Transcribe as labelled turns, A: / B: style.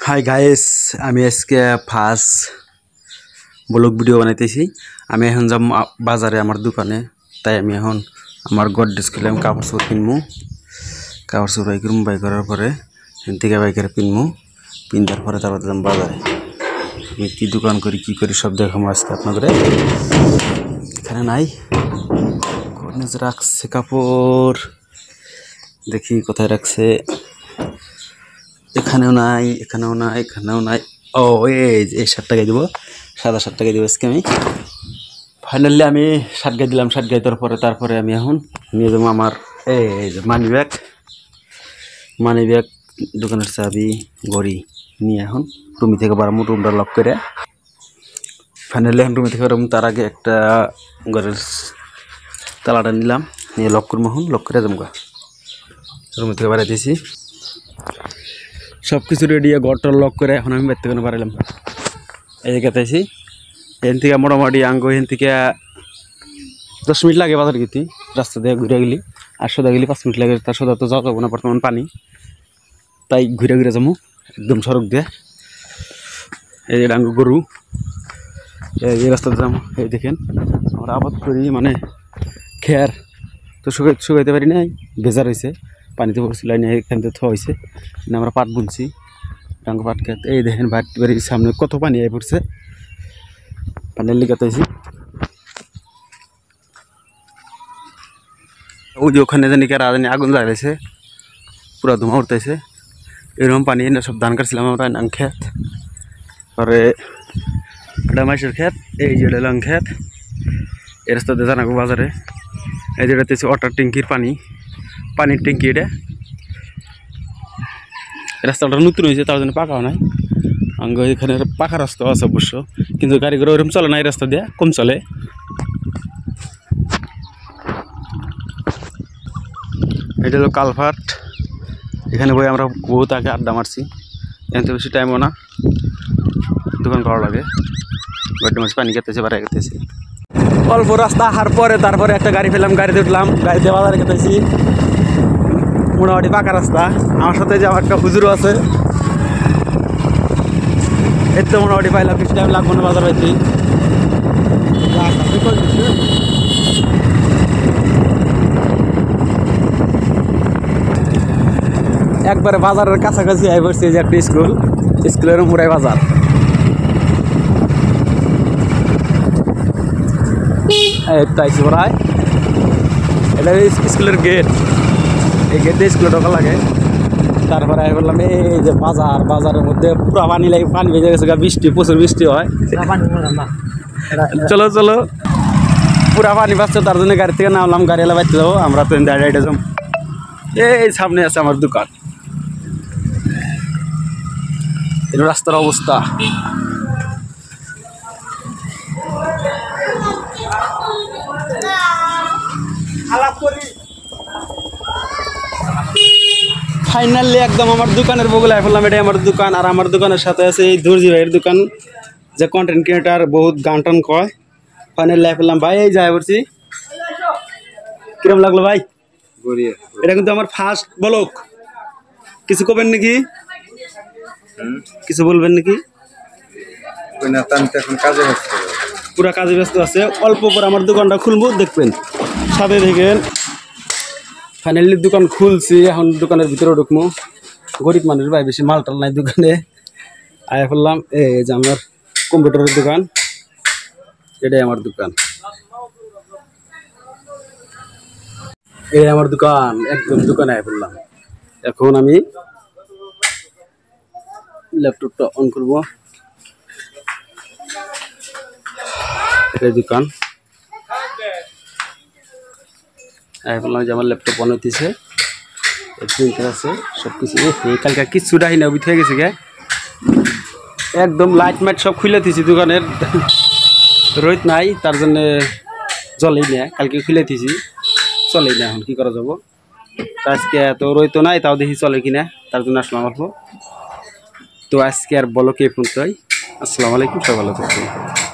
A: Hi guys, আমি আজকে first blog video বানাইতেছি। আমি এখন যাব বাজারে আমার দোকানে। তাই আমি এখন আমার গডরেজ খুলে আমি কাপড় চোপড় কিনবো। কাপড় চোপড় বাই করবো, বাই করার পরে এখান থেকে বাইকের কিনবো। কিনবার পরে তারপরে যাম বাজারে। আমি কী দোকান করি কী করি সব দেখাবো আজকে আপনাদের। এখানে নাই গডরেজ রাখছে কাপড়, দেখি কোথায় রাখছে। এখানেও নাই, এখানেও নাই, এখানেও নাই। ও এই শার্টটা গাই দেবো, সাদা শার্টটা গাই দেবো আজকে আমি। ফাইনালি আমি শার্ট গাই দিলাম। শার্ট গাই দেওয়ার পরে তারপরে আমি এখন নিয়ে যাবো আমার এই যে মানি ব্যাগ, দোকানের চাবি, ঘড়ি নিয়ে এখন রুমি থেকে বাড়াবো। রুমটা লক করে ফাইনালি এখন রুমি থেকে বাড়াবো। তার আগে একটা ঘরের তালাটা নিলাম, নিয়ে লক করবো। এখন লক করে যাবো রুমি থেকে বাড়াইতেছি। সব কিছু রেডি, ঘরটা লক করে এখন আমি বাইর থেকে বাড়াইলাম। এই জায়গাতেছি এখান থেকে মোটামুটি আঙ্গ এখান থেকে 10 মিনিট লাগে বাজার গেতে। রাস্তা দিয়ে ঘুরে গেলি আর সোজা গেলি 5 মিনিট লাগে। তার সোজা তো যাওয়া যাবো না, বর্তমান পানি, তাই ঘুরে ঘুরে যাবো একদম সড়ক দিয়ে। এই আঙ্গ গরু, এই রাস্তাতে যাবো। এই দেখেন আমরা আবাদ করি, মানে খেয়ার তো শুকাইতে পারি নাই, ভেজা রয়েছে, পানিতে পড়ছিল। এখান থেকে থোয়া হয়েছে, আমরা পাট বুনছি, ডাঙ্গ পাট খেত। এই দেখেন বাড়ির সামনে কত পানি আই পড়ছে, পানির লিগাতেছি। ওই যে ওখানে জানি কারা জানি আগুন জ্বালাইছে, পুরো ধোঁয়া উঠতেছে। এরকম পানি এনে সব ধান কাটছিলাম আমরা নাং খেত। পরে এটা মাইসের খেত, এই যে লাং খেত। এই রাস্তাতে জানাবো বাজারে। এই যেটাতে ওয়াটার ট্যাঙ্কির পানির ট্যাঙ্কি। এটা রাস্তাটা নতুন হয়েছে, তার জন্য পাকাও নাই। আঙ্গ এখানে পাকা রাস্তা আছে অবশ্য, কিন্তু গাড়ি ঘোড়া ওরকম চলে না। এই রাস্তা দিয়ে কম চলে। এটা হলো কালভার্ট, এখানে বই আমরা বহুত আগে আড্ডা মারছি। এখান থেকে বেশি টাইমও না, দোকান করা লাগে। গড্ডে মাছ পানি খেতেছি, বাড়াই খেতেছি। অল্প রাস্তা আসার পরে তারপরে একটা গাড়ি পেলাম, গাড়িতে উঠলাম। গাড়িতে বাজারে খেতেছি, মোটামুটি পাকা রাস্তা। আমার সাথে যে আমার একটা হুজুরও আছে। এর তো মোটামুটি পাইলাম, বেশি টাইম লাগবো না বাজার হইতে। একবারে বাজারের কাছাকাছি আই পড়ছে, যে একটা স্কুলের মুড়াই বাজার। তাইছি প্রায়, এটা স্কুলের গেট। এই গেট দিয়ে স্কুলে ঢোকা লাগে। তারপরে আমি বললাম এই যে বাজারের মধ্যে পুরো পানি লাগে, পানি ভেজে গেছে, প্রচুর বৃষ্টি হয়। চলো পুরা পানি পাচ্ছে, তার জন্য গাড়ি থেকে নামলাম। গাড়িওয়ালা বাইতে যাবো, আমরা তো দাঁড়িয়ে যাব। এই সামনে আছে আমার দোকান। এই রাস্তার অবস্থা, ফাইনালি একদম আমার দোকানের বগলে ফেললাম। এটাই আমার দোকান। আর আমার দোকানের সাথে আছে এই দর্জি ভাইয়ের দোকান, যে কন্টেন্ট ক্রিয়েটার, বহুত গান টান কয়। ফাইনালি ফেললাম ভাই, এই যাই পড়ছি। কিরম লাগলো ভাই? এটা কিন্তু আমার ফার্স্ট ব্লগ। কিছু করবেন নাকি? কিছু বলবেন নাকি? পুরা কাজে ব্যস্ত আছে। অল্প পর আমার দোকানটা খুলবো, দেখবেন, সাথে দেখেন। ফাইনালি দোকান খুলছি, এখন দোকানের ভিতরে ঢুকবো। গরিব মানুষ ভাই, বেশি মালটাল নাই দোকানে। আয়া ফেললাম। এই যে আমার কম্পিউটারের দোকান, এটাই আমার দোকান। এই আমার দোকান, একদম দোকানে আয়া ফেললাম। এখন আমি ল্যাপটপটা অন করবো। এটাই দোকান। আয়া ফেললাম যে আমার ল্যাপটপ অন হইতেছে, প্রিন্টার আছে, সব কিছু। কালকে কিচ্ছু ডাহি না, উঠে গেছে গে। একদম লাইট মাইট সব খুলে দিয়েছি দোকানের। রোদ নাই, তার জন্যে জলেই না। কালকে খুলে দিয়েছি, চলেই না। এখন কি করা যাব? আজকে তো রোদ তো নাই, তাও দেখি চলে কিনা, তার জন্য আসলাম অল্প। তো আজকে আর বলো কে ফোন চাই। আসসালামু আলাইকুম, সব ভালো থাকবেন।